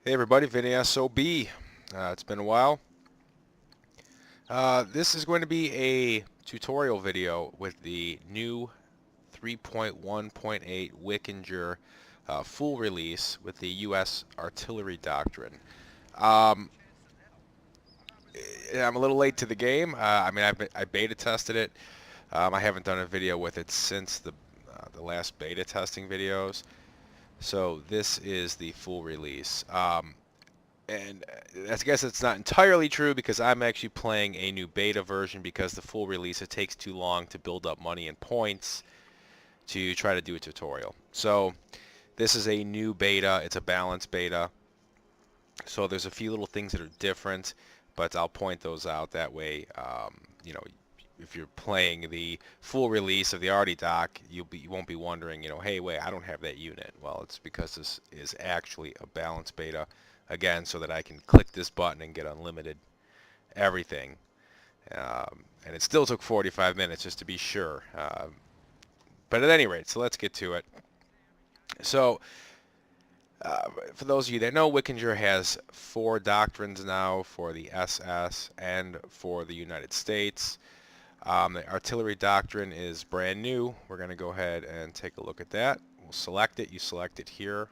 Hey everybody, Vinny SOB. It's been a while. This is going to be a tutorial video with the new 3.1.8 Wikinger full release with the US Artillery Doctrine. Um, I'm a little late to the game. I beta tested it. I haven't done a video with it since the last beta testing videos. So this is the full release. And I guess it's not entirely true because I'm actually playing a new beta version because the full release, it takes too long to build up money and points to try to do a tutorial. So this is a new beta. It's a balanced beta. So there's a few little things that are different, but I'll point those out. That way, if you're playing the full release of the Arty Doc, you won't be wondering, hey, wait, I don't have that unit. Well, it's because this is actually a balanced beta, again, so that I can click this button and get unlimited everything. And it still took 45 minutes just to be sure. But at any rate, so let's get to it. So for those of you that know, Wikinger has 4 doctrines now for the SS and for the United States. The artillery doctrine is brand new. We're going to go ahead and take a look at that. We'll select it. You select it here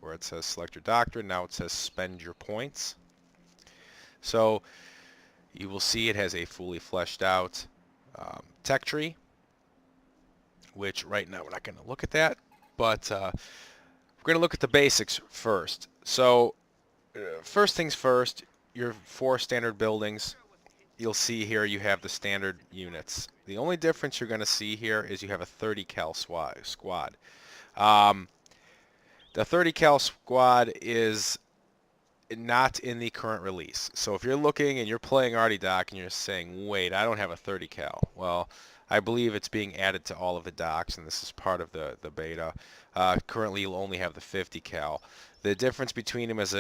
where it says select your doctrine. Now it says spend your points. So you will see it has a fully fleshed out tech tree, which right now we're not going to look at that, but we're going to look at the basics first. So first things first, your 4 standard buildings. You'll see here you have the standard units. The only difference you're going to see here is you have a 30 cal squad. The 30 cal squad is not in the current release. So if you're looking and you're playing Arty Doc and you're saying, wait, I don't have a 30 cal. Well, I believe it's being added to all of the docs, and this is part of the beta. Currently, you'll only have the 50 cal. The difference between them is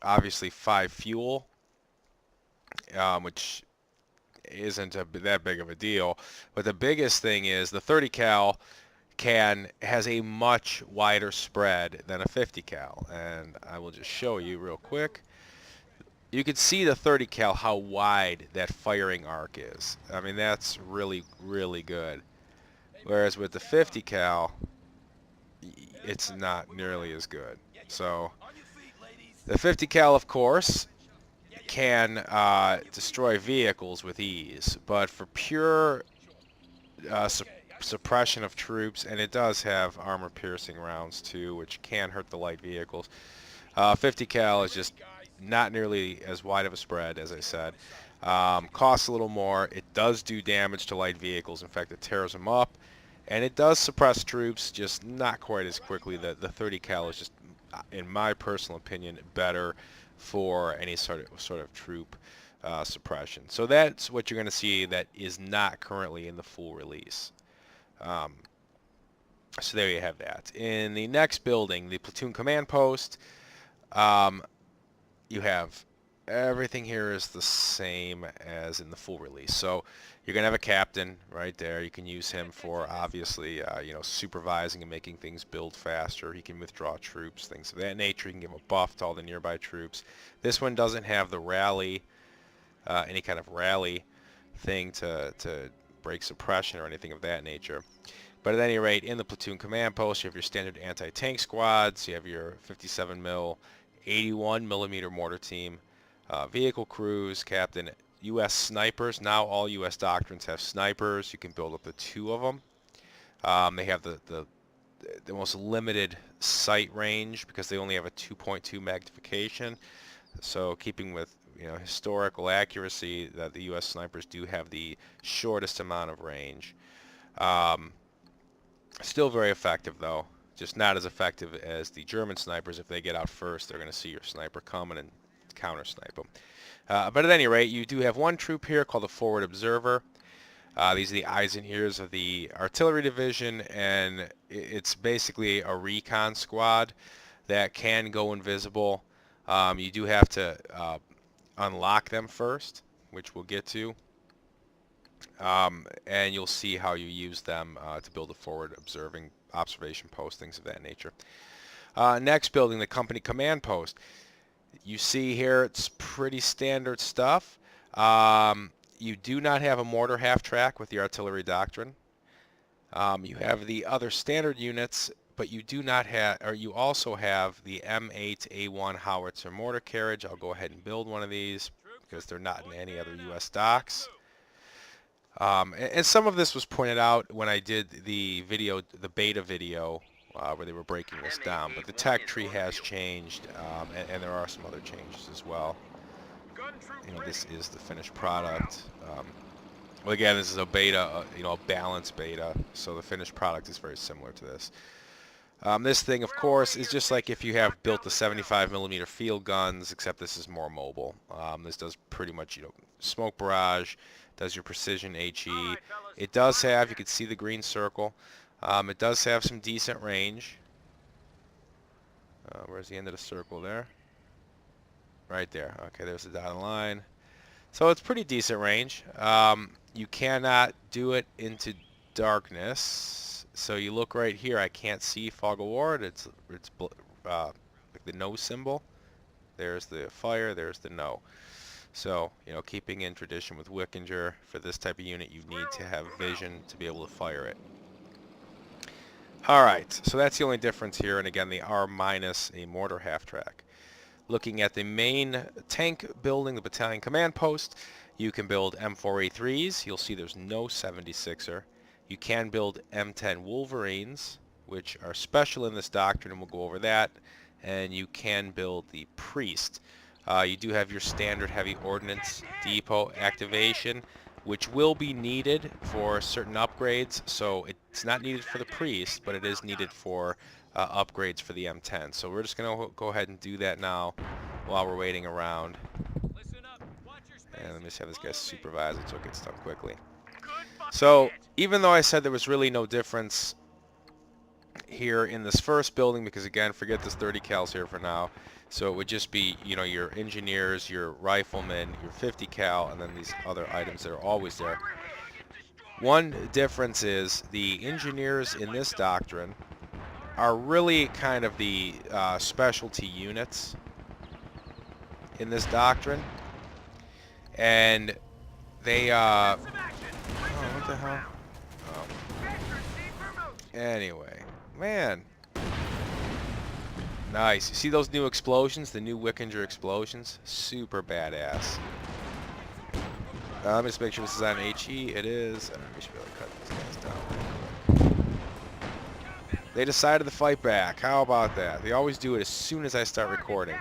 obviously 5 fuel, which isn't that big of a deal. But the biggest thing is the 30 cal has a much wider spread than a 50 cal, and I will just show you real quick. You can see the 30 cal how wide that firing arc is. I mean, that's really good. Whereas with the 50 cal, it's not nearly as good. So the 50 cal, of course, can destroy vehicles with ease, but for pure suppression of troops, and it does have armor-piercing rounds too, which can hurt the light vehicles. 50 cal is just not nearly as wide of a spread, as I said. Costs a little more. It does do damage to light vehicles. In fact, it tears them up, and it does suppress troops, just not quite as quickly. The 30 cal is just, in my personal opinion, better for any sort of troop suppression. So that's what you're going to see that is not currently in the full release. So there you have that. In the next building, the platoon command post, you have everything here is the same as in the full release. So you're going to have a captain right there. You can use him for obviously supervising and making things build faster. He can withdraw troops, things of that nature. You can give him a buff to all the nearby troops. This one doesn't have the rally, any kind of rally thing to break suppression or anything of that nature. But at any rate, in the platoon command post, you have your standard anti-tank squads. You have your 57 mil, 81 millimeter mortar team, vehicle crews, captain, U.S. snipers. Now all U.S. doctrines have snipers. You can build up to 2 of them. They have the most limited sight range because they only have a 2.2 magnification. So keeping with historical accuracy, that the U.S. snipers do have the shortest amount of range. Still very effective though, just not as effective as the German snipers. If they get out first, they're going to see your sniper coming and counter snipe them. But at any rate, you do have one troop here called the forward observer. These are the eyes and ears of the artillery division, and it's basically a recon squad that can go invisible. You do have to unlock them first, which we'll get to. And you'll see how you use them to build a forward observation post, things of that nature. Next building, the company command post. You see here it's pretty standard stuff. You do not have a mortar half track with the artillery doctrine. You have the other standard units, but you do not have, or you also have the M8A1 howitzer mortar carriage. I'll go ahead and build one of these because they're not in any other US docks. And some of this was pointed out when I did the video, the beta video, where they were breaking this down. But the tech tree has changed, and there are some other changes as well. You know, this is the finished product. Well, again, this is a beta, you know, a balanced beta, so the finished product is very similar to this. This thing, of course, is just like if you have built the 75mm field guns, except this is more mobile. This does pretty much, you know, smoke barrage, does your precision HE. It does have, you can see the green circle, it does have some decent range. Where's the end of the circle there? Right there. Okay, there's the dotted line. So it's pretty decent range. You cannot do it into darkness. So you look right here. I can't see fog of war. It's like the no symbol. There's the fire. There's the no. So, you know, keeping in tradition with Wikinger, for this type of unit, you need to have vision to be able to fire it. All right. So that's the only difference here. And again, they are minus a mortar half track. Looking at the main tank building, the battalion command post, you can build M4A3s. You'll see there's no 76er. You can build M10 Wolverines, which are special in this doctrine, and we'll go over that. And you can build the Priest. You do have your standard heavy ordnance depot activation, which will be needed for certain upgrades. So it's not needed for the Priest, but it is needed for upgrades for the M10. So we're just going to go ahead and do that now while we're waiting around. And let me just have this guy supervise it so it gets done quickly. So even though I said there was really no difference here in this first building, because again, forget this 30 cals here for now. So it would just be, you know, your engineers, your riflemen, your 50 cal, and then these other items that are always there. One difference is the engineers in this doctrine are really kind of the specialty units in this doctrine, and they oh, what the hell? Oh. Anyway, man, nice. You see those new explosions, the new Wikinger explosions? Super badass. Let me just make sure this is on HE. It is. And we should be able to cut these guys down. They decided to fight back. How about that? They always do it as soon as I start recording.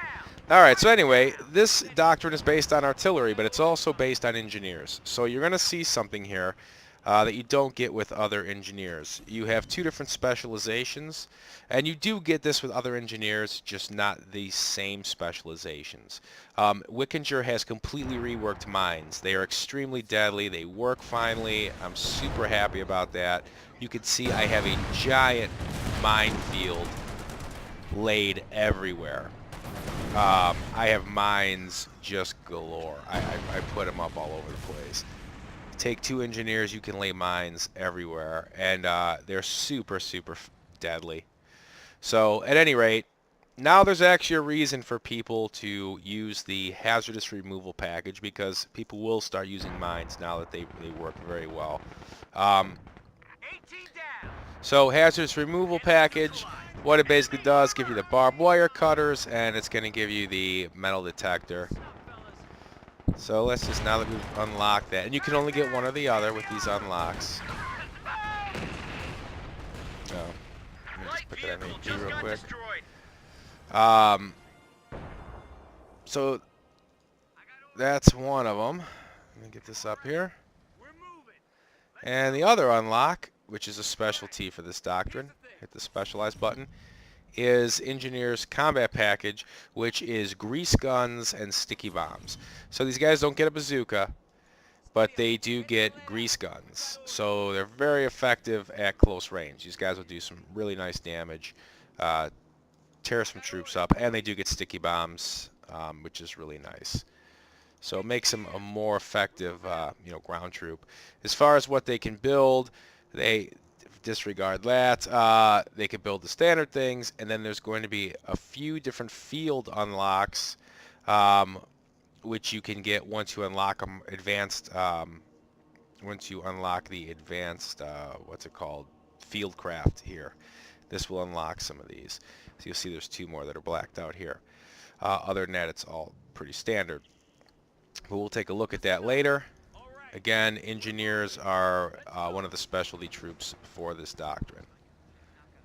Alright, so anyway, this doctrine is based on artillery, but it's also based on engineers. So you're going to see something here that you don't get with other engineers. You have two different specializations, and you do get this with other engineers, just not the same specializations. Wikinger has completely reworked mines. They are extremely deadly. They work finely. I'm super happy about that. You can see I have a giant minefield laid everywhere. I have mines just galore. I put them up all over the place. Take two engineers, you can lay mines everywhere, and they're super deadly. So at any rate, now there's actually a reason for people to use the hazardous removal package, because people will start using mines now that they work very well. So hazardous removal package, what it basically does, give you the barbed wire cutters, and it's going to give you the metal detector. So let's just, now that we've unlocked that, and you can only get one or the other with these unlocks. So, let me just put that in HP real quick. So that's one of them. Let me get this up here. And the other unlock, which is a specialty for this doctrine, hit the specialized button, is Engineer's Combat Package, which is grease guns and sticky bombs. So these guys don't get a bazooka, but they do get grease guns. So they're very effective at close range. These guys will do some really nice damage, tear some troops up, and they do get sticky bombs, which is really nice. So it makes them a more effective, ground troop. As far as what they can build, disregard that. They can build the standard things, and then there's going to be a few different field unlocks, which you can get once you unlock them advanced. Once you unlock the advanced, what's it called, fieldcraft here. This will unlock some of these. So you'll see there's 2 more that are blacked out here. Other than that, it's all pretty standard. But we'll take a look at that later. Again, engineers are one of the specialty troops for this doctrine,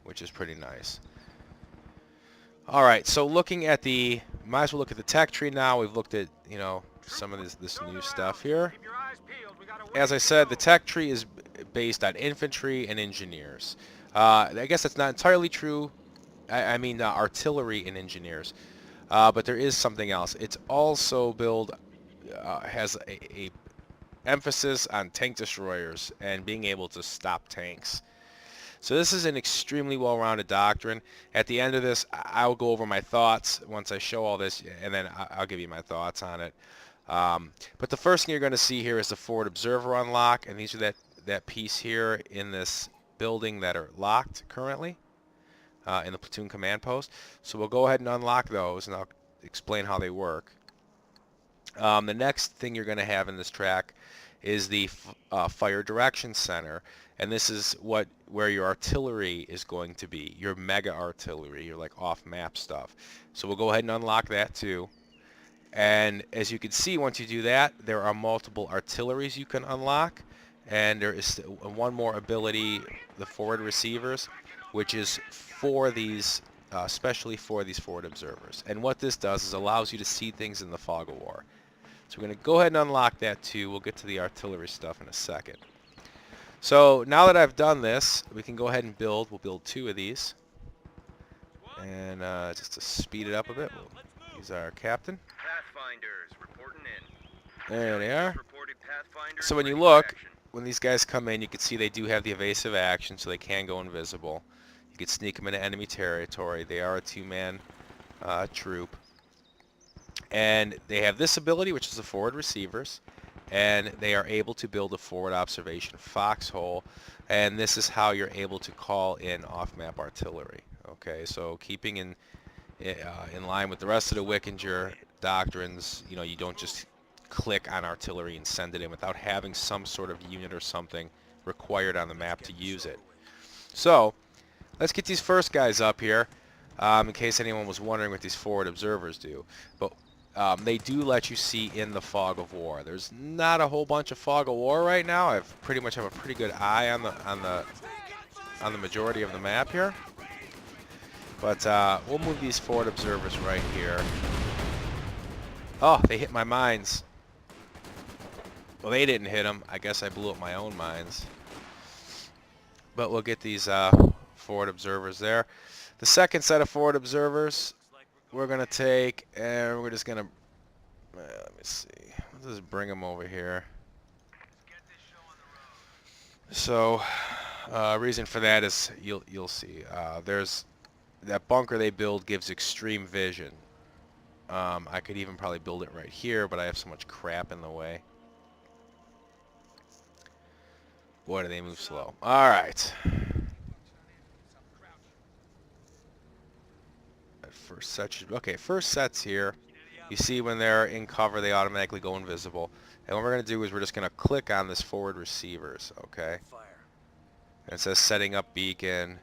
which is pretty nice. All right, so looking at the, might as well look at the tech tree now. We've looked at, you know, some of this new stuff here. As I said, the tech tree is based on infantry and engineers. I guess that's not entirely true. I mean artillery and engineers. But there is something else. It's also has a emphasis on tank destroyers and being able to stop tanks. So this is an extremely well-rounded doctrine. At the end of this, I'll go over my thoughts once I show all this, and then I'll give you my thoughts on it. But the first thing you're going to see here is the forward observer unlock, and these are that piece here in this building that are locked currently in the platoon command post. So we'll go ahead and unlock those, and I'll explain how they work. The next thing you're going to have in this track is the fire direction center, and this is where your artillery is going to be, your mega artillery, your like off-map stuff. So we'll go ahead and unlock that too. And as you can see, once you do that, there are multiple artilleries you can unlock, and there is one more ability, the forward receivers, which is for these, especially for these forward observers. And what this does is allows you to see things in the fog of war. So we're going to go ahead and unlock that too. We'll get to the artillery stuff in a second. So now that I've done this, we can go ahead and build. We'll build 2 of these. And just to speed it up a bit, we'll use our captain. Pathfinders reporting in. There they are. Pathfinders So when you ready look, for action. when these guys come in, you can see they do have the evasive action, so they can go invisible. You can sneak them into enemy territory. They are a 2-man troop. And they have this ability, which is the forward receivers, and they are able to build a forward observation foxhole, and this is how you're able to call in off-map artillery. Okay, so keeping in line with the rest of the Wikinger doctrines, you know, you don't just click on artillery and send it in without having some sort of unit or something required on the map to use it. So let's get these first guys up here, in case anyone was wondering what these forward observers do. But they do let you see in the fog of war. There's not a whole bunch of fog of war right now. I pretty much have a pretty good eye on the majority of the map here. But we'll move these forward observers right here. Oh, they hit my mines. Well, they didn't hit them. I guess I blew up my own mines. But we'll get these forward observers there. The second set of forward observers we're going to take, and we're just going to, let me see, let's just bring them over here. So, reason for that is, you'll see, there's, that bunker they build gives extreme vision. I could even probably build it right here, but I have so much crap in the way. Boy, do they move slow. All right. First set, okay, first set's here. You see when they're in cover, they automatically go invisible. And what we're going to do is we're just going to click on this forward receivers, okay? And it says setting up beacon,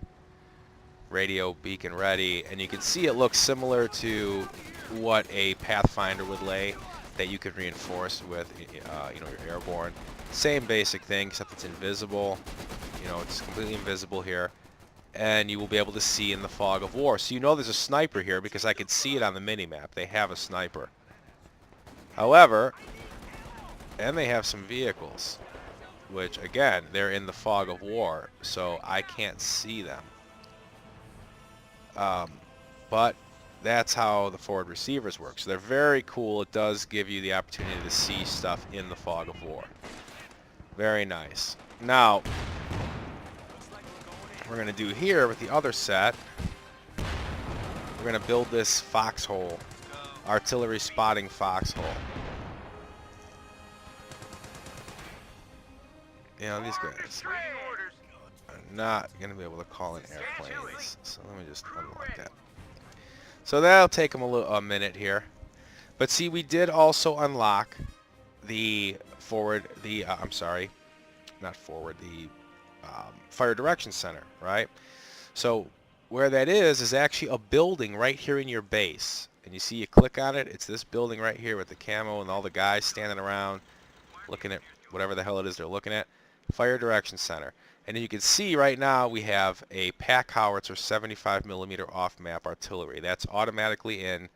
radio beacon ready, and you can see it looks similar to what a Pathfinder would lay that you could reinforce with, you know, your airborne. Same basic thing, except it's invisible. You know, it's completely invisible here. And you will be able to see in the fog of war. So you know there's a sniper here because I could see it on the mini-map. They have a sniper. However, and they have some vehicles, which again, they're in the fog of war, so I can't see them. But that's how the forward receivers work. So they're very cool. It does give you the opportunity to see stuff in the fog of war. Very nice. Now, we're going to do here with the other set, we're going to build this foxhole, artillery spotting foxhole. You know, these guys are not going to be able to call in airplanes. So let me just unlock that. So that'll take them a minute here. But see, we did also unlock the I'm sorry, not forward, the Fire Direction Center, right? So where that is actually a building right here in your base. And you see, you click on it, it's this building right here with the camo and all the guys standing around looking at whatever the hell it is they're looking at. Fire Direction Center. And you can see right now we have a pack howitzer 75 millimeter off-map artillery. That's automatically in,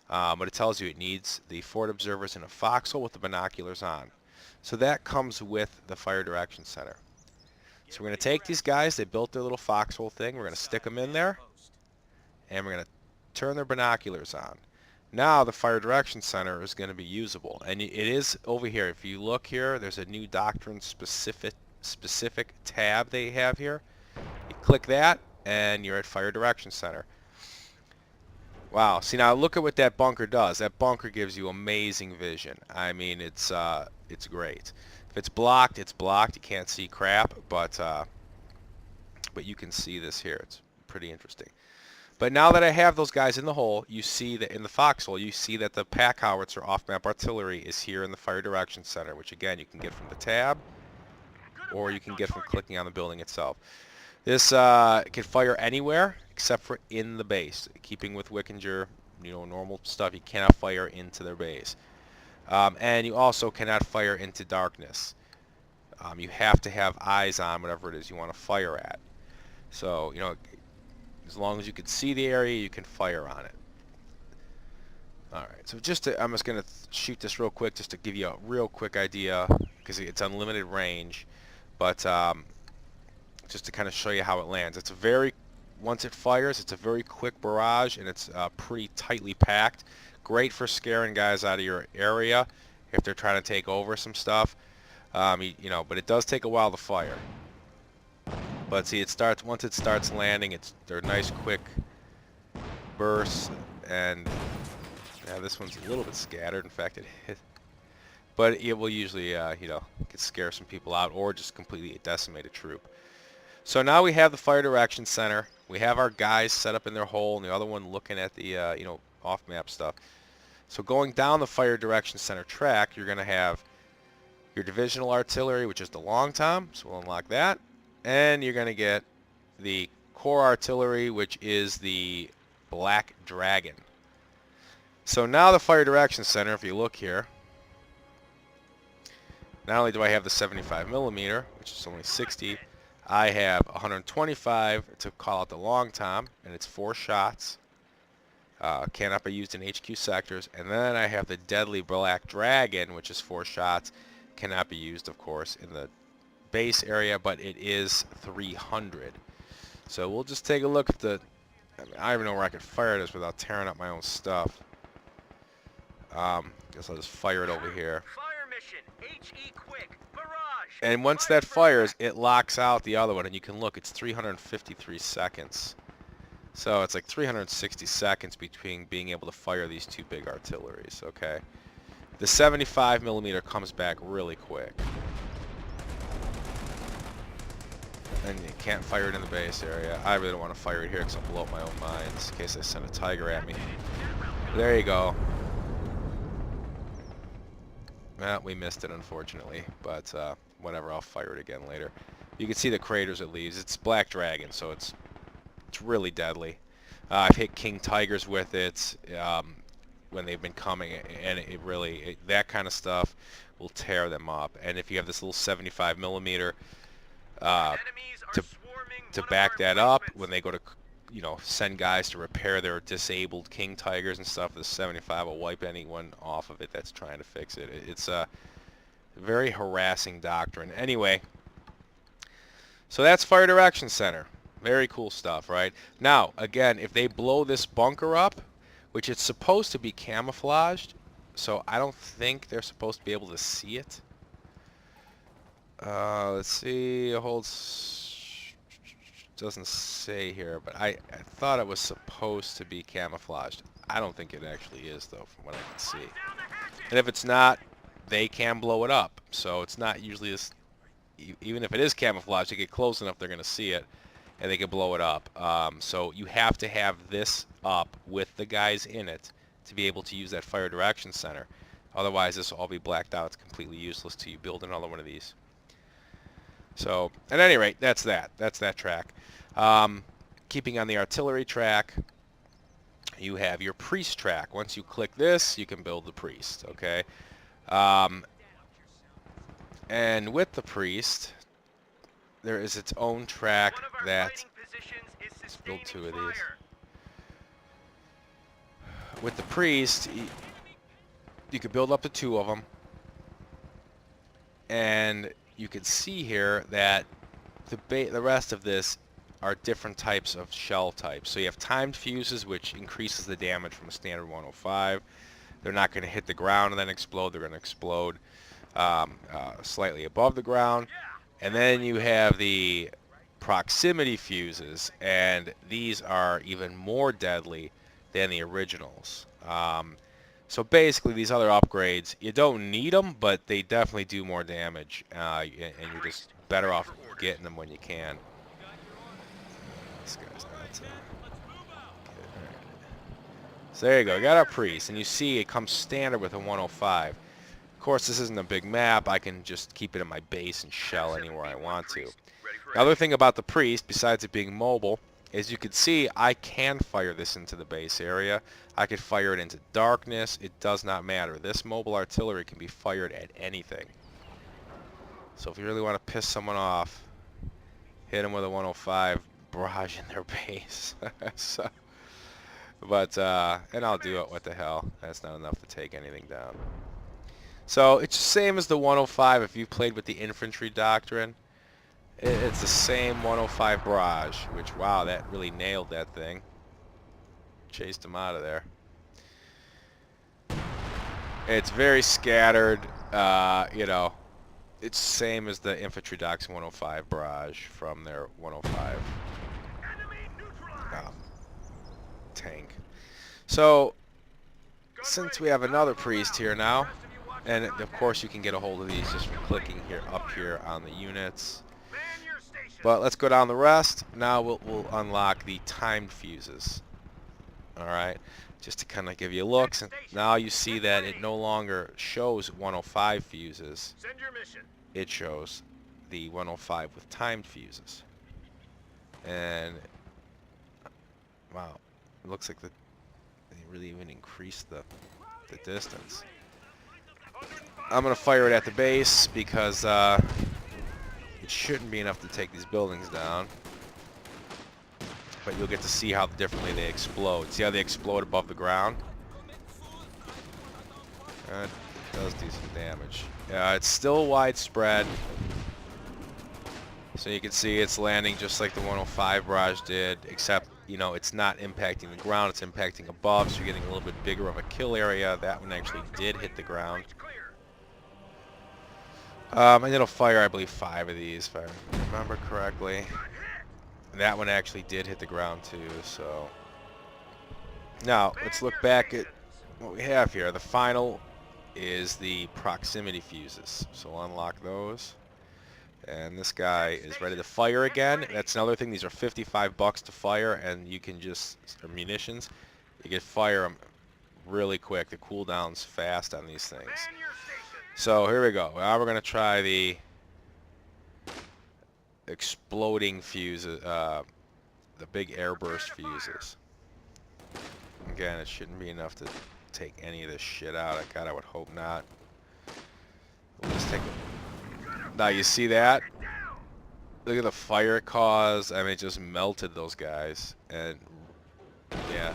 but it tells you it needs the forward observers in a foxhole with the binoculars on. So that comes with the Fire Direction Center. So we're going to take these guys, they built their little foxhole thing, we're going to stick them in there, and we're going to turn their binoculars on. Now the Fire Direction Center is going to be usable, and it is over here. If you look here, there's a new doctrine specific tab they have here. You click that, and you're at Fire Direction Center. Wow, see now look at what that bunker does. That bunker gives you amazing vision. I mean, it's great. If it's blocked, it's blocked. You can't see crap, but you can see this here. It's pretty interesting. But now that I have those guys in the hole, you see that in the foxhole, you see that the pack howitzer off-map artillery is here in the Fire Direction Center, which again you can get from the tab, or you can get from clicking on the building itself. This can fire anywhere except for in the base. Keeping with Wikinger, normal stuff, you cannot fire into their base. And you also cannot fire into darkness. You have to have eyes on whatever it is you want to fire at. So, as long as you can see the area, you can fire on it. Alright, so I'm just going to shoot this real quick just to give you a real quick idea, because it's unlimited range. But just to kind of show you how it lands. Once it fires, it's a very quick barrage, and it's pretty tightly packed. Great for scaring guys out of your area if they're trying to take over some stuff. But it does take a while to fire. But see, once it starts landing, they're nice quick bursts, and yeah, this one's a little bit scattered. In fact, it hit, but it will usually could scare some people out or just completely decimate a troop. So now we have the Fire Direction Center. We have our guys set up in their hole, and the other one looking at the off-map stuff. So going down the Fire Direction Center track, you're going to have your divisional artillery, which is the long tom, so we'll unlock that. And you're going to get the core artillery, which is the Black Dragon. So now the Fire Direction Center, if you look here, not only do I have the 75 millimeter, which is only 60, I have 125 to call out the long tom, and it's 4 shots. Cannot be used in HQ sectors. And then I have the deadly Black Dragon, which is 4 shots. Cannot be used, of course, in the base area, but it is 300. So we'll just take a look at I don't even know where I could fire this without tearing up my own stuff. Guess I'll just fire it over here. Fire mission. HE quick. Barrage. And once that fires, it locks out the other one, and you can look, it's 353 seconds. So it's like 360 seconds between being able to fire these two big artilleries, okay? The 75 millimeter comes back really quick. And you can't fire it in the base area. I really don't want to fire it here because I'll blow up my own mines in case they send a Tiger at me. There you go. Well, we missed it, unfortunately, but whatever, I'll fire it again later. You can see the craters it leaves. It's Black Dragon, so it's really deadly. I've hit King Tigers with it when they've been coming, and that kind of stuff will tear them up. And if you have this little 75 millimeter to back that up, when they go to send guys to repair their disabled King Tigers and stuff, the 75 will wipe anyone off of it that's trying to fix it. It's a very harassing doctrine. Anyway, so that's Fire Direction Center. Very cool stuff, right? Now, again, if they blow this bunker up, which it's supposed to be camouflaged, so I don't think they're supposed to be able to see it. Let's see, it doesn't say here, but I thought it was supposed to be camouflaged. I don't think it actually is, though, from what I can see. And if it's not, they can blow it up. So it's not usually even if it is camouflage, they get close enough, they're going to see it, and they can blow it up. So you have to have this up with the guys in it to be able to use that fire direction center. Otherwise, this will all be blacked out. It's completely useless to you build another one of these. So, at any rate, that's that. That's that track. Keeping on the artillery track, you have your priest track. Once you click this, you can build the priest, okay? And with the priest, there is its own track that... Let's build 2 of these. With the priest, you could build up to 2 of them. And you can see here that the rest of this are different types of shell types. So you have timed fuses, which increases the damage from a standard 105. They're not going to hit the ground and then explode. They're going to explode slightly above the ground. And then you have the proximity fuses, and these are even more deadly than the originals. So basically, these other upgrades, you don't need them, but they definitely do more damage, and you're just better off getting them when you can. This guy's not. So there you go. You got our priest, and you see it comes standard with a 105. Of course, this isn't a big map. I can just keep it in my base and shell anywhere I want to. The other thing about the priest, besides it being mobile, is you can see I can fire this into the base area. I could fire it into darkness. It does not matter. This mobile artillery can be fired at anything. So if you really want to piss someone off, hit them with a 105 barrage in their base. So, but and I'll do it. What the hell? That's not enough to take anything down. So it's the same as the 105 if you've played with the infantry doctrine. It's the same 105 barrage, which, wow, that really nailed that thing. Chased him out of there. It's very scattered, you know. It's the same as the infantry doc's 105 barrage from their 105 tank. So, since we have another priest here now, and of course you can get a hold of these just from clicking here up here on the units. But let's go down the rest. Now we'll unlock the timed fuses. Alright, just to kind of give you a look. Now you see that it no longer shows 105 fuses. It shows the 105 with timed fuses. And, wow, it looks like they really even increased the distance. I'm going to fire it at the base because it shouldn't be enough to take these buildings down. But you'll get to see how differently they explode. See how they explode above the ground? It does do some damage. It's still widespread. So you can see it's landing just like the 105 barrage did, except, you know, it's not impacting the ground, it's impacting above, so you're getting a little bit bigger of a kill area. That one actually did hit the ground. And it'll fire, I believe, 5 of these, if I remember correctly. And that one actually did hit the ground too, so. Now, let's look back at what we have here. The final is the proximity fuses. So we'll unlock those. And this guy is ready to fire again. That's another thing. These are $55 to fire, and you can just, or munitions, you can fire them really quick. The cooldown's fast on these things. So here we go. Now we're going to try the exploding fuses, the big airburst fuses. Again, it shouldn't be enough to take any of this shit out. God, I would hope not. We'll just take it. Now you see that? Look at the fire it caused. I mean, it just melted those guys. And yeah.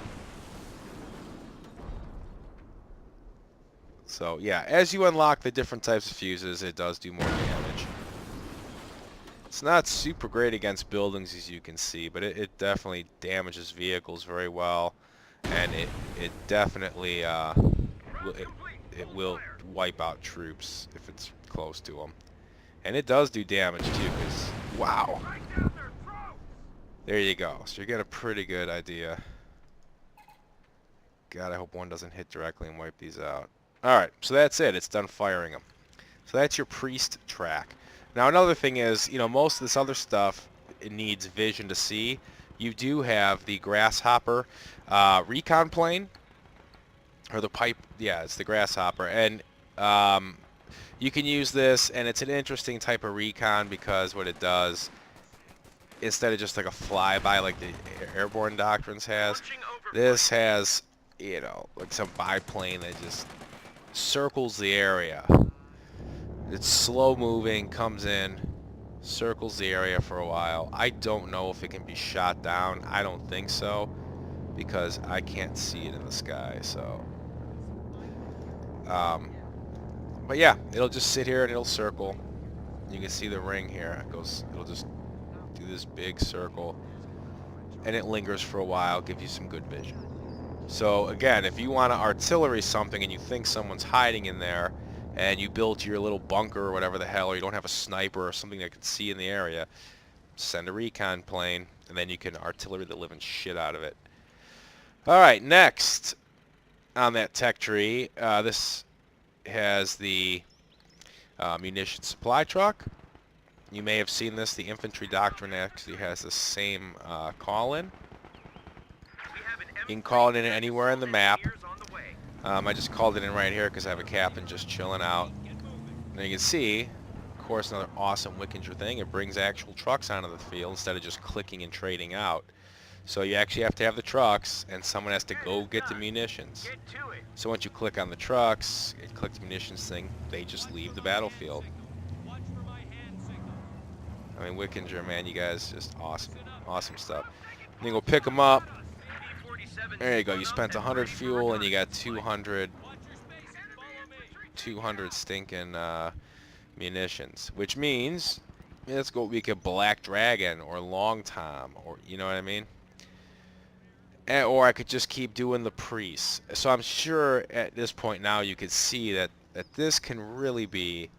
So yeah, as you unlock the different types of fuses, it does do more damage. It's not super great against buildings, as you can see, but it definitely damages vehicles very well, and it definitely it will wipe out troops if it's close to them. And it does do damage too, because wow. There you go. So you get a pretty good idea. God, I hope one doesn't hit directly and wipe these out. Alright, so that's it. It's done firing them. So that's your priest track. Now another thing is, you know, most of this other stuff, it needs vision to see. You do have the Grasshopper recon plane, or the pipe, yeah, it's the Grasshopper, and um, you can use this, and it's an interesting type of recon because what it does, instead of just like a flyby like the airborne doctrines has, this has, you know, like some biplane that just circles the area. It's slow moving, comes in, circles the area for a while. I don't know if it can be shot down. I don't think so, because I can't see it in the sky. So, but yeah, it'll just sit here and it'll circle. You can see the ring here. It goes. It'll just do this big circle, and it lingers for a while, gives you some good vision. So again, if you want to artillery something and you think someone's hiding in there, and you built your little bunker or whatever the hell, or you don't have a sniper or something that can see in the area, send a recon plane, and then you can artillery the living shit out of it. Alright, next on that tech tree, this has the munition supply truck. You may have seen this. The infantry doctrine actually has the same call-in. You can call it in anywhere in the map. I just called it in right here because I have a captain just chilling out. And you can see, of course, another awesome Wikinger thing. It brings actual trucks onto the field instead of just clicking and trading out. So you actually have to have the trucks, and someone has to go get the munitions. So once you click on the trucks, and click the munitions thing, they just leave the battlefield. I mean, Wikinger, man, you guys, just awesome. Awesome stuff. And you go pick them up. There you go. You spent 100 fuel, and you got 200 stinking munitions, which means let's go make a Black Dragon or Long Tom, or you know what I mean. Or I could just keep doing the priests. So I'm sure at this point now you could see that this can really be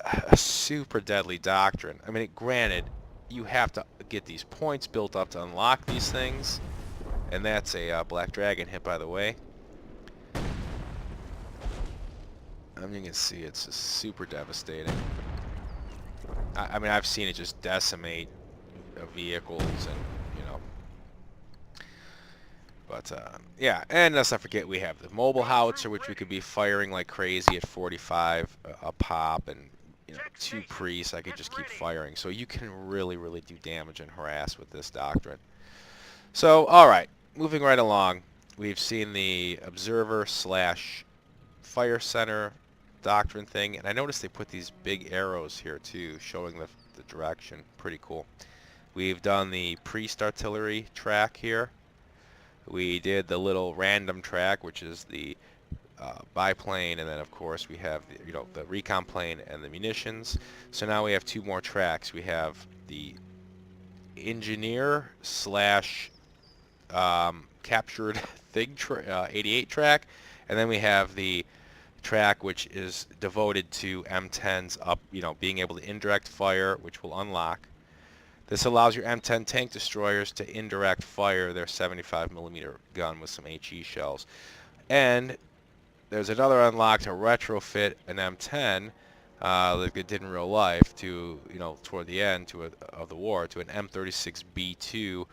a super deadly doctrine. I mean, granted, you have to get these points built up to unlock these things. And that's a Black Dragon hit, by the way. I mean, you can see it's just super devastating. I mean, I've seen it just decimate vehicles and, you know. But, yeah, and let's not forget we have the mobile howitzer, which we could be firing like crazy at 45 a pop, and, you know, 2 priests, I could just keep firing. So you can really, really do damage and harass with this doctrine. So, alright. Moving right along, we've seen the observer slash fire center doctrine thing, and I noticed they put these big arrows here too, showing the direction. Pretty cool. We've done the priest artillery track here. We did the little random track, which is the biplane, and then of course we have the, you know, the recon plane and the munitions. So now we have 2 more tracks. We have the engineer slash captured thing 88 track, and then we have the track which is devoted to M10s up, you know, being able to indirect fire, which will unlock. This allows your M10 tank destroyers to indirect fire their 75mm gun with some HE shells. And there's another unlock to retrofit an M10 like it did in real life to, you know, toward the end of the war, to an M36B2.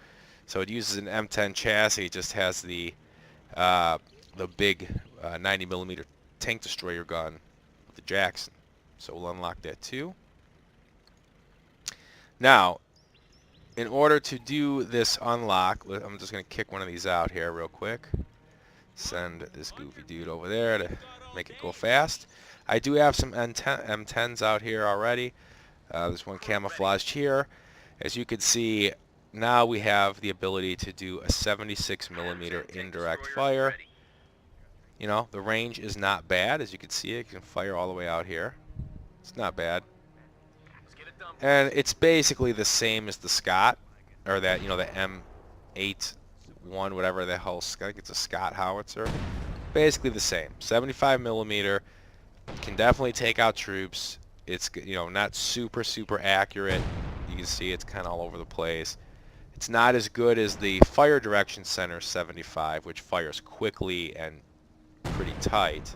So it uses an M10 chassis. It just has the big 90mm tank destroyer gun with the Jackson. So we'll unlock that too. Now, in order to do this unlock, I'm just going to kick one of these out here real quick. Send this goofy dude over there to make it go fast. I do have some M10s out here already. There's one camouflaged here. As you can see, now we have the ability to do a 76mm indirect fire. You know, the range is not bad. As you can see, it can fire all the way out here. It's not bad. And it's basically the same as the Scott, or that, you know, the M81, whatever the hell, I think it's a Scott howitzer. Basically the same. 75mm, can definitely take out troops. It's, you know, not super accurate. You can see it's kind of all over the place. It's not as good as the Fire Direction Center 75, which fires quickly and pretty tight.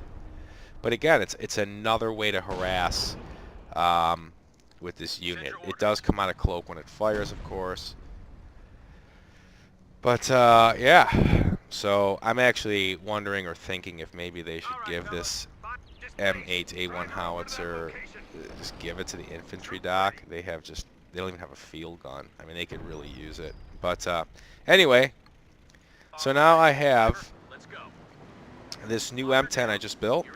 But again, it's another way to harass with this unit. It does come out of cloak when it fires, of course. But yeah, so I'm actually wondering or thinking if maybe they should give this M8A1 howitzer, just give it to the infantry doc. They don't even have a field gun. I mean, they could really use it. But anyway, so now I have this new M10 I just built.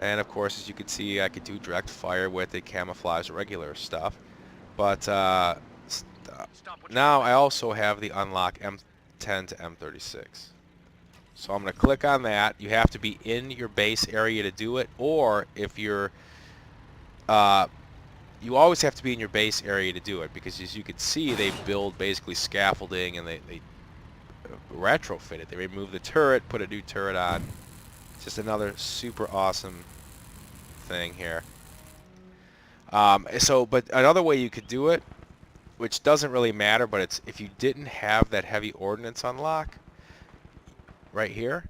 And of course, as you can see, I could do direct fire with it, camouflage, regular stuff. But now I also have the unlock M10 to M36. So I'm going to click on that. You have to be in your base area to do it, or if you're, you always have to be in your base area to do it, because as you can see, they build basically scaffolding and they retrofit it. They remove the turret, put a new turret on. Just another super awesome thing here. But another way you could do it, which doesn't really matter, but it's if you didn't have that heavy ordnance unlock right here,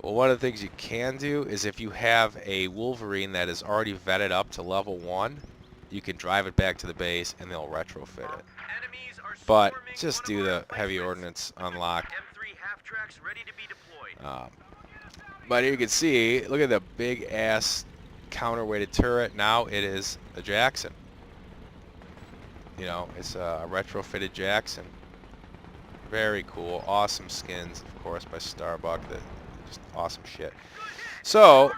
well, one of the things you can do is if you have a Wolverine that is already vetted up to level 1, you can drive it back to the base and they'll retrofit it. But just do the heavy ordnance unlock. But here you can see, look at the big ass counterweighted turret. Now it is a Jackson. You know, it's a retrofitted Jackson. Very cool. Awesome skins, of course, by Starbuck. Just awesome shit. So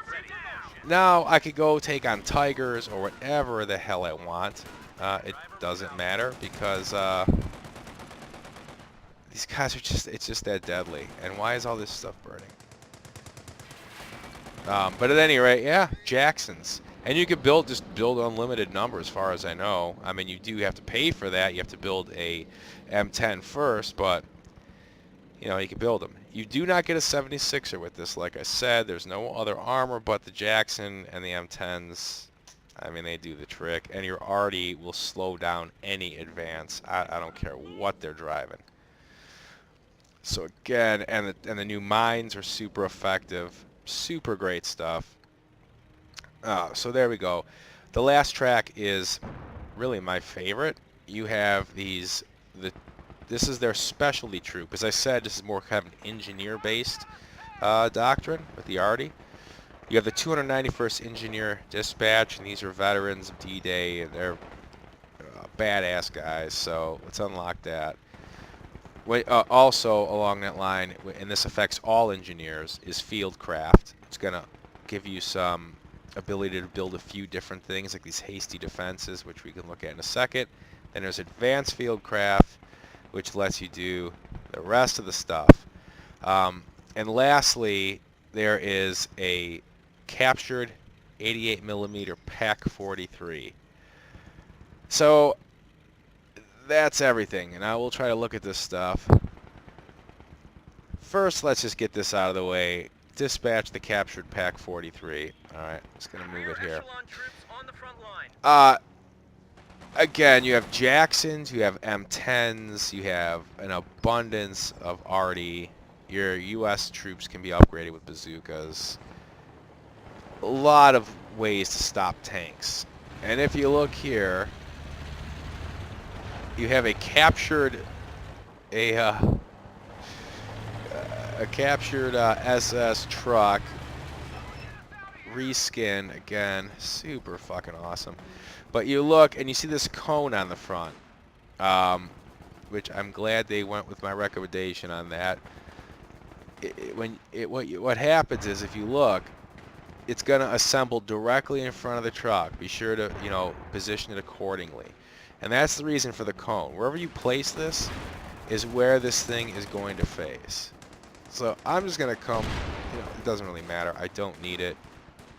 now I could go take on Tigers or whatever the hell I want. It doesn't matter because these guys are it's just that deadly. And why is all this stuff burning? But at any rate, yeah, Jacksons. And you could just build unlimited number as far as I know. I mean, you do have to pay for that. You have to build a M10 first, but, you know, you can build them. You do not get a 76er with this, like I said. There's no other armor but the Jackson and the M10s. I mean, they do the trick. And your Arty will slow down any advance. I don't care what they're driving. So again, and the new mines are super effective. Super great stuff. So there we go. The last track is really my favorite. You have this is their specialty troop. As I said, this is more kind of an engineer-based doctrine with the Arty. You have the 291st Engineer Dispatch, and these are veterans of D-Day, and they're badass guys. So let's unlock that. Also along that line, and this affects all engineers, is Fieldcraft. It's going to give you some ability to build a few different things, like these hasty defenses, which we can look at in a second. Then there's Advanced Fieldcraft, which lets you do the rest of the stuff. And lastly, there is a captured 88mm Pak 43. So that's everything, and I will try to look at this stuff. First, let's just get this out of the way. Dispatch the captured Pak 43. Alright, just going to move it here. Again, you have Jacksons, you have M10s, you have an abundance of Arty. Your US troops can be upgraded with bazookas. A lot of ways to stop tanks. And if you look here, you have a captured SS truck reskin. Again, super fucking awesome. But you look and you see this cone on the front, which I'm glad they went with my recommendation on that. What happens is, if you look, it's going to assemble directly in front of the truck. Be sure to, you know, position it accordingly. And that's the reason for the cone. Wherever you place this is where this thing is going to face. So I'm just going to come, you know, it doesn't really matter. I don't need it.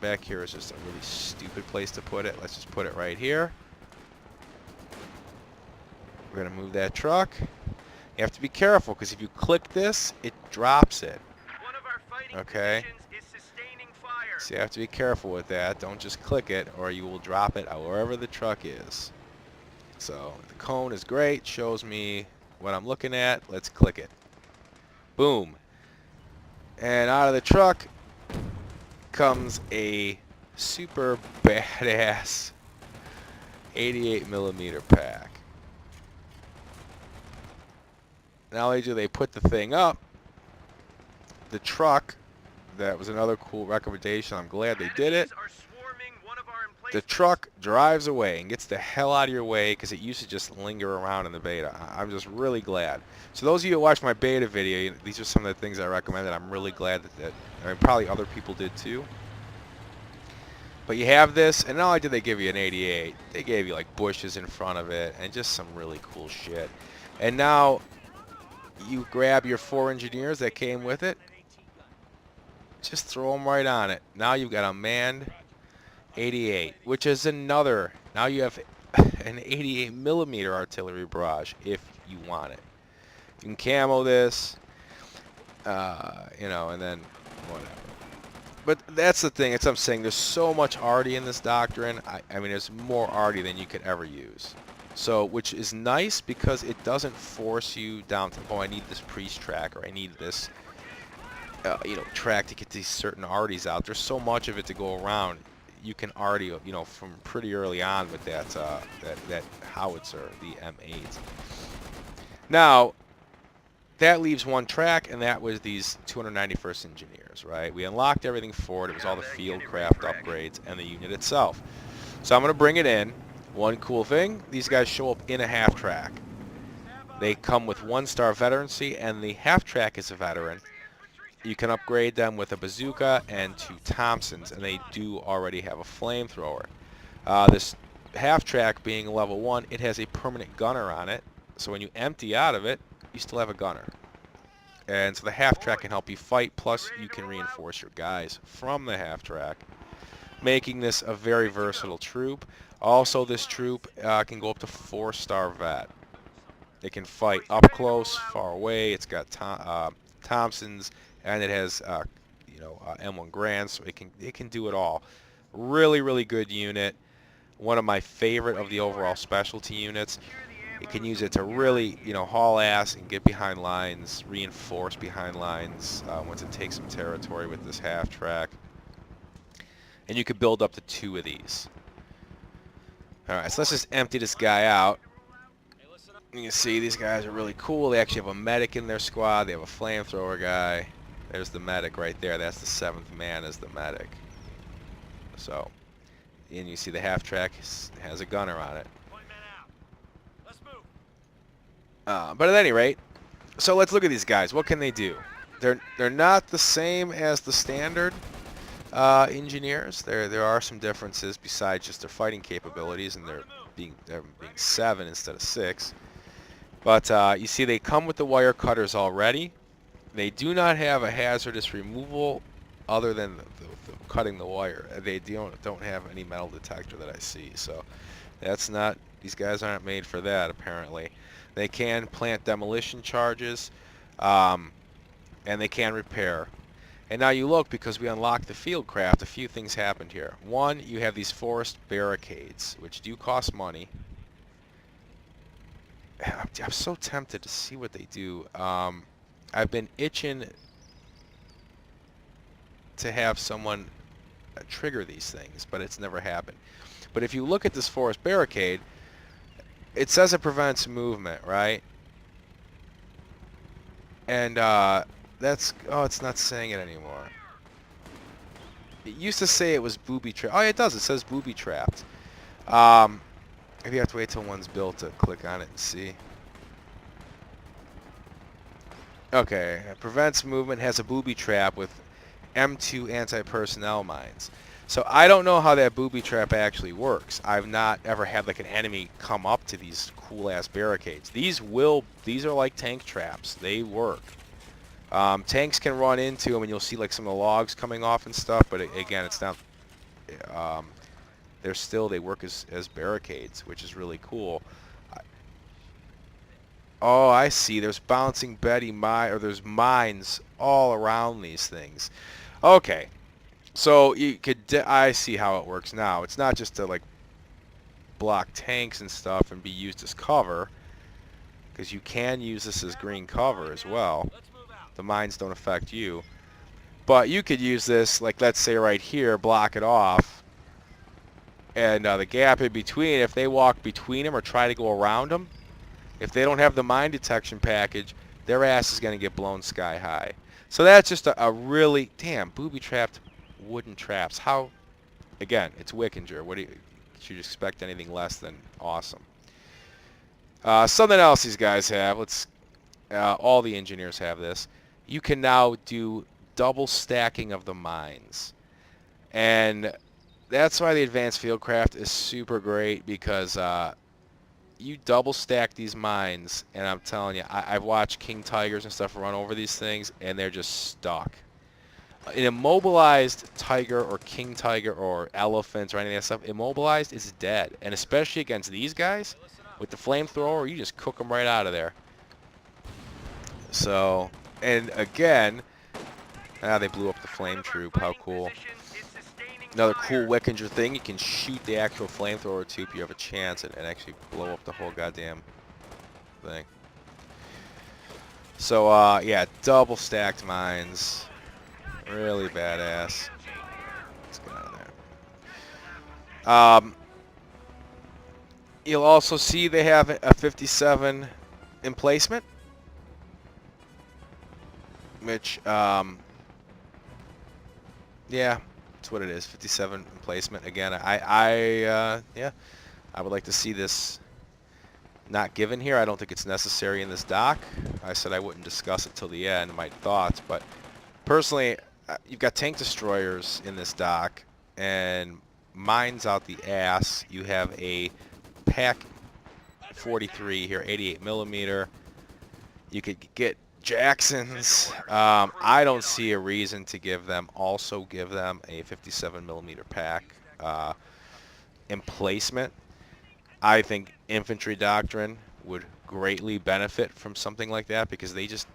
Back here is just a really stupid place to put it. Let's just put it right here. We're going to move that truck. You have to be careful, because if you click this, it drops it. Okay? So you have to be careful with that. Don't just click it, or you will drop it wherever the truck is. So the cone is great, shows me what I'm looking at. Let's click it. Boom. And out of the truck comes a super badass 88 millimeter pack. Not only do they put the thing up, the truck, that was another cool recommendation. I'm glad they did it. The truck drives away and gets the hell out of your way because it used to just linger around in the beta. I'm just really glad. So those of you who watched my beta video, these are some of the things I recommended. I'm really glad that I mean, probably other people did too. But you have this, and not only did they give you an 88, they gave you like bushes in front of it and just some really cool shit. And now you grab your 4 engineers that came with it, just throw them right on it. Now you've got a manned 88, which is another. Now you have an 88 millimeter artillery barrage if you want it. You can camo this, you know, and then whatever. But that's the thing. It's I'm saying there's so much arty in this doctrine. I mean, there's more arty than you could ever use. So, which is nice because it doesn't force you down to, oh, I need this priest track or I need this, you know, track to get these certain arties out. There's so much of it to go around. You can arty, you know, from pretty early on with that that howitzer, the M8. Now, that leaves one track, and that was these 291st Engineers, right? We unlocked everything for it. It was all the field craft upgrades and the unit itself. So I'm going to bring it in. One cool thing, these guys show up in a half track. They come with 1-star veterancy, and the half track is a veteran. You can upgrade them with a bazooka and 2 Thompsons, and they do already have a flamethrower. This half track being level 1, it has a permanent gunner on it, so when you empty out of it, you still have a gunner. And so the half track can help you fight, plus you can reinforce your guys from the half track, making this a very versatile troop. Also, this troop can go up to 4-star vet. It can fight up close, far away. It's got Thompsons, and it has you know, M1 Grand, so it can do it all. Really, really good unit. One of my favorite of the overall specialty units. It can use it to really, you know, haul ass and get behind lines, reinforce behind lines once it takes some territory with this half track. And you could build up to 2 of these. Alright, so let's just empty this guy out. You can see these guys are really cool. They actually have a medic in their squad. They have a flamethrower guy. There's the medic right there. That's the 7th man as the medic. So, and you see the half track has a gunner on it. But at any rate, so let's look at these guys. What can they do? They're not the same as the standard engineers. There are some differences besides just their fighting capabilities, and they're being 7 instead of 6. But you see, they come with the wire cutters already. They do not have a hazardous removal other than the cutting the wire. They don't have any metal detector that I see. So that's not. These guys aren't made for that apparently. They can plant demolition charges, and they can repair. And now you look, because we unlocked the field craft, a few things happened here. One, you have these forest barricades, which do cost money. I'm so tempted to see what they do. I've been itching to have someone trigger these things, but it's never happened. But if you look at this forest barricade, it says it prevents movement, right? And that's, oh, it's not saying it anymore. It used to say it was booby trapped. Oh, yeah, it does. It says booby trapped. Maybe you have to wait till one's built to click on it and see. Okay, it prevents movement, has a booby trap with M2 anti-personnel mines. So I don't know how that booby trap actually works. I've not ever had like an enemy come up to these cool ass barricades. These are like tank traps. They work. Tanks can run into them, and you'll see like some of the logs coming off and stuff. But again, it's not. They work as barricades, which is really cool. Oh, I see. There's bouncing Betty there's mines all around these things. Okay. So I see how it works now. It's not just to like block tanks and stuff and be used as cover, because you can use this as green cover as well. The mines don't affect you, but you could use this, like let's say right here, block it off, And the gap in between, if they walk between them or try to go around them, if they don't have the mine detection package, their ass is going to get blown sky high. So that's just a really, damn, booby-trapped wooden traps. How, again, it's Wikinger. What do you, should you expect anything less than awesome? Something else these guys have, all the engineers have this. You can now do double stacking of the mines. And that's why the advanced fieldcraft is super great, because you double stack these mines, and I'm telling you, I've watched King Tigers and stuff run over these things, and they're just stuck. An immobilized tiger or King Tiger or elephants or any of that stuff, immobilized is dead. And especially against these guys, with the flamethrower, you just cook them right out of there. So, and again, they blew up the flame troop. How cool. Another cool Wikinger thing, you can shoot the actual flamethrower tube, you have a chance, and actually blow up the whole goddamn thing. So, yeah, double stacked mines. Really badass. Let's get out of there. You'll also see they have a 57 emplacement, which, yeah, that's what it is. 57 emplacement. Again, yeah, I would like to see this not given here. I don't think it's necessary in this doc. I said I wouldn't discuss it till the end, my thoughts, but personally, you've got tank destroyers in this dock, and mines out the ass. You have a Pack 43 here, 88 millimeter. You could get Jacksons. I don't see a reason to give them a 57 millimeter pack emplacement. I think infantry doctrine would greatly benefit from something like that, because they just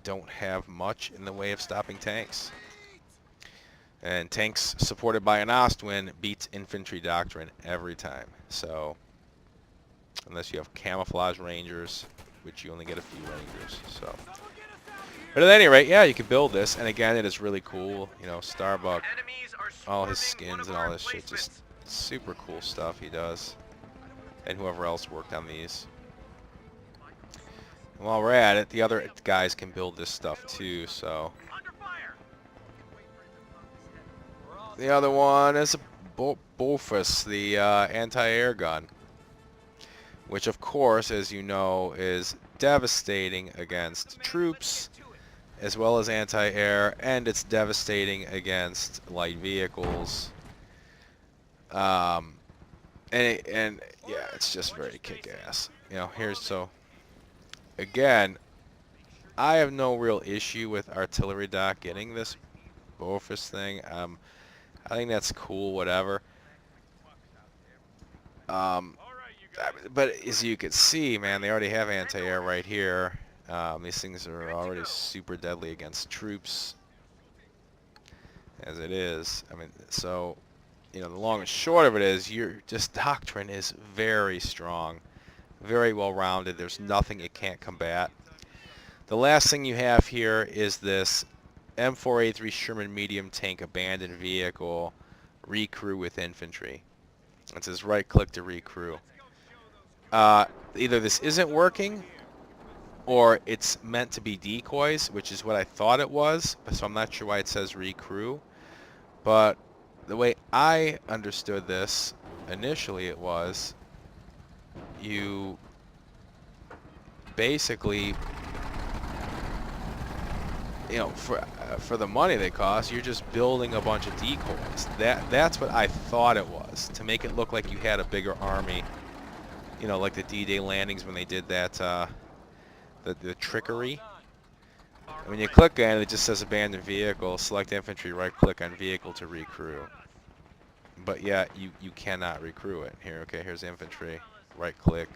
don't have much in the way of stopping tanks. And tanks supported by an Ostwind beats infantry doctrine every time. So, unless you have camouflage rangers, which you only get a few rangers. So, but at any rate, yeah, you can build this. And again, it is really cool. You know, Starbuck, all his skins and all this shit, just super cool stuff he does. And whoever else worked on these. And while we're at it, the other guys can build this stuff too, so. The other one is a Bofus, the anti-air gun. Which of course, as you know, is devastating against troops, as well as anti-air, and it's devastating against light vehicles. And yeah, it's just very kick-ass. You know, so again, I have no real issue with Artillery Doc getting this Bofus thing. I think that's cool, whatever. But as you can see, man, they already have anti-air right here. These things are already super deadly against troops, as it is. I mean, so, you know, the long and short of it is, this doctrine is very strong, very well-rounded. There's nothing it can't combat. The last thing you have here is this M4A3 Sherman medium tank abandoned vehicle, recrew with infantry. It says right-click to recrew. Either this isn't working, or it's meant to be decoys, which is what I thought it was, so I'm not sure why it says recrew. But the way I understood this, initially it was, you basically, you know, for the money they cost, you're just building a bunch of decoys. That's what I thought it was, to make it look like you had a bigger army. You know, like the D-Day landings when they did that, the trickery. And when you click on it, it just says abandoned vehicle. Select infantry, right-click on vehicle to recrew. But yeah, you cannot recrew it. Here, okay, here's infantry, right-click.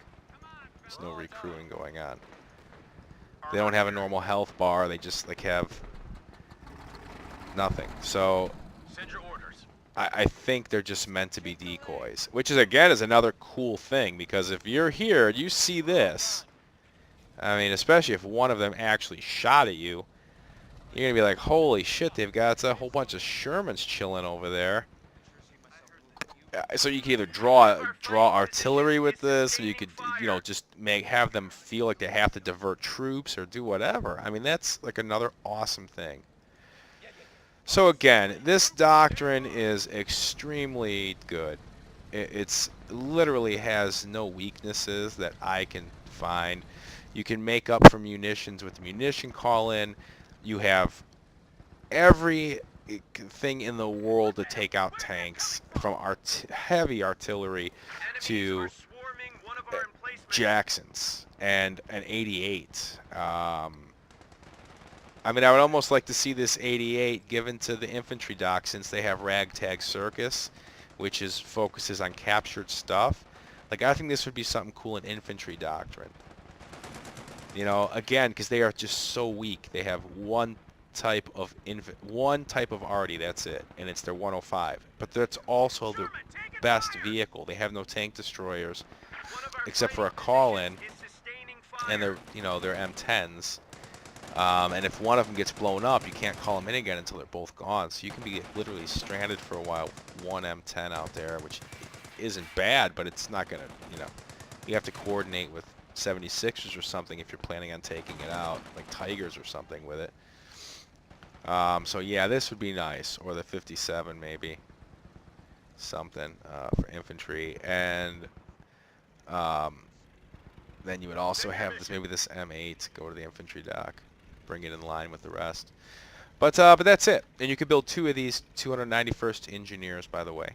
There's no recrewing going on. They don't have a normal health bar. They just like have nothing. So I think they're just meant to be decoys, which is again is another cool thing, because if you're here, you see this. I mean, especially if one of them actually shot at you, you're gonna be like, holy shit, they've got a whole bunch of Shermans chilling over there. So you can either draw artillery with this, or you could, you know, just have them feel like they have to divert troops or do whatever. I mean, that's like another awesome thing. So again, this doctrine is extremely good. It's literally has no weaknesses that I can find. You can make up for munitions with munition call-in. You have every thing in the world to take out tanks, from heavy artillery to Jacksons and an 88. I mean, I would almost like to see this 88 given to the infantry doc, since they have Ragtag Circus, which focuses on captured stuff. Like, I think this would be something cool in infantry doctrine. You know, again, because they are just so weak. They have one type of arty, that's it, and it's their 105. But that's also their best vehicle. They have no tank destroyers except for a call-in, and they're M10s. And if one of them gets blown up, you can't call them in again until they're both gone. So you can be literally stranded for a while with one M10 out there, which isn't bad, but it's not gonna, you have to coordinate with 76ers or something if you're planning on taking it out, like Tigers or something with it. So yeah, this would be nice, or the 57 maybe, something for infantry, and then you would also have this M8 go to the infantry dock, bring it in line with the rest. But that's it, and you could build 2 of these 291st engineers, by the way.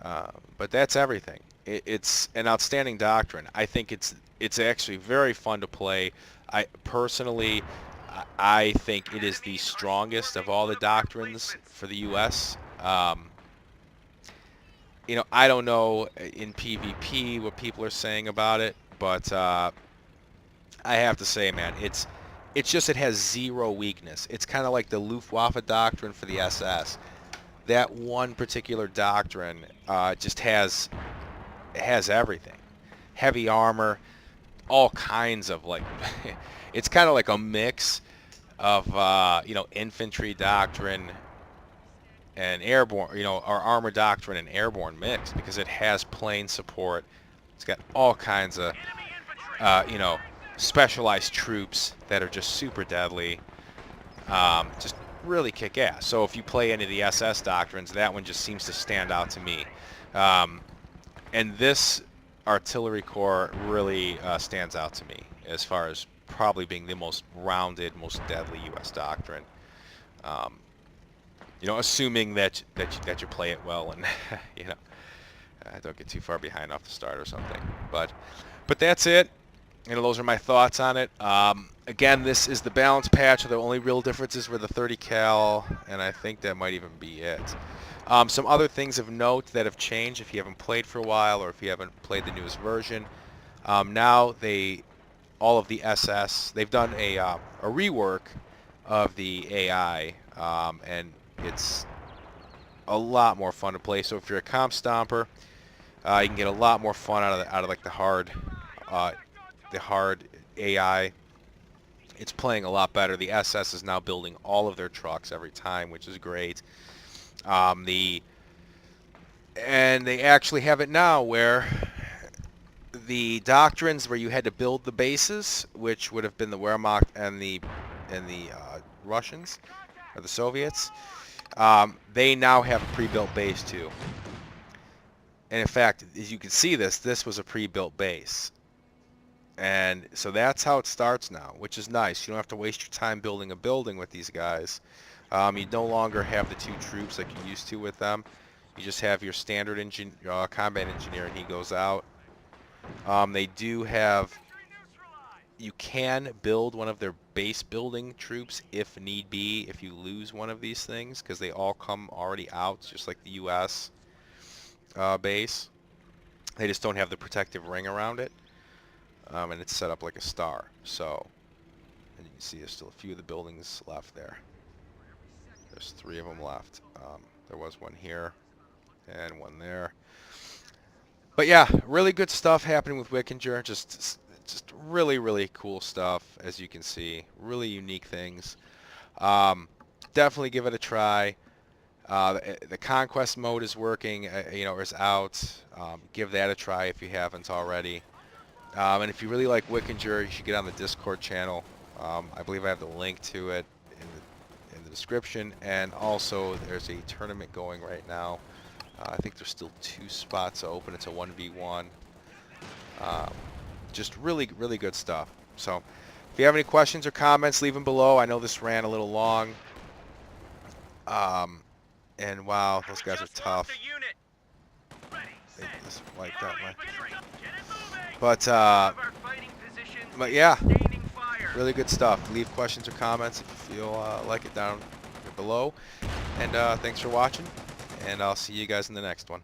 But that's everything. It's an outstanding doctrine. I think it's actually very fun to play. I personally think it is the strongest of all the doctrines for the U.S. I don't know in PvP what people are saying about it, but I have to say, man, it has zero weakness. It's kind of like the Luftwaffe doctrine for the SS. That one particular doctrine just has everything. Heavy armor, all kinds of, like, it's kind of like a mix of infantry doctrine and airborne, or armor doctrine and airborne mix, because it has plane support. It's got all kinds of specialized troops that are just super deadly. Just really kick ass. So if you play any of the SS doctrines, that one just seems to stand out to me. And this artillery corps really stands out to me as far as probably being the most rounded, most deadly U.S. doctrine. Assuming that you play it well, and don't get too far behind off the start or something. But that's it. Those are my thoughts on it. Again, this is the balance patch. The only real differences were the 30 cal, and I think that might even be it. Some other things of note that have changed if you haven't played for a while, or if you haven't played the newest version. Now all of the SS, they've done a rework of the AI, and it's a lot more fun to play. So if you're a comp stomper, you can get a lot more fun out of like the hard AI. It's playing a lot better. The SS is now building all of their trucks every time, which is great. And they actually have it now where the doctrines where you had to build the bases, which would have been the Wehrmacht and the Russians or the Soviets, they now have a pre-built base too. And in fact, as you can see, this was a pre-built base. And so that's how it starts now, which is nice. You don't have to waste your time building a building with these guys. You no longer have the 2 troops like you used to with them. You just have your standard combat engineer, and he goes out. They do have... You can build one of their base building troops if need be, if you lose one of these things, because they all come already out, just like the U.S. Base. They just don't have the protective ring around it. And it's set up like a star. So, and you can see there's still a few of the buildings left there. There's 3 of them left. There was one here and one there. But yeah, really good stuff happening with Wikinger. Just really, really cool stuff, as you can see. Really unique things. Definitely give it a try. The conquest mode is working, you know, or is out. Give that a try if you haven't already. And if you really like Wikinger, you should get on the Discord channel. I believe I have the link to it in the description. And also, there's a tournament going right now. I think there's still 2 spots open. It's a 1v1. Just really, really good stuff. So, if you have any questions or comments, leave them below. I know this ran a little long. And wow, those guys are tough. They just wiped out my... But yeah, really good stuff. Leave questions or comments if you feel like it down below. And thanks for watching, and I'll see you guys in the next one.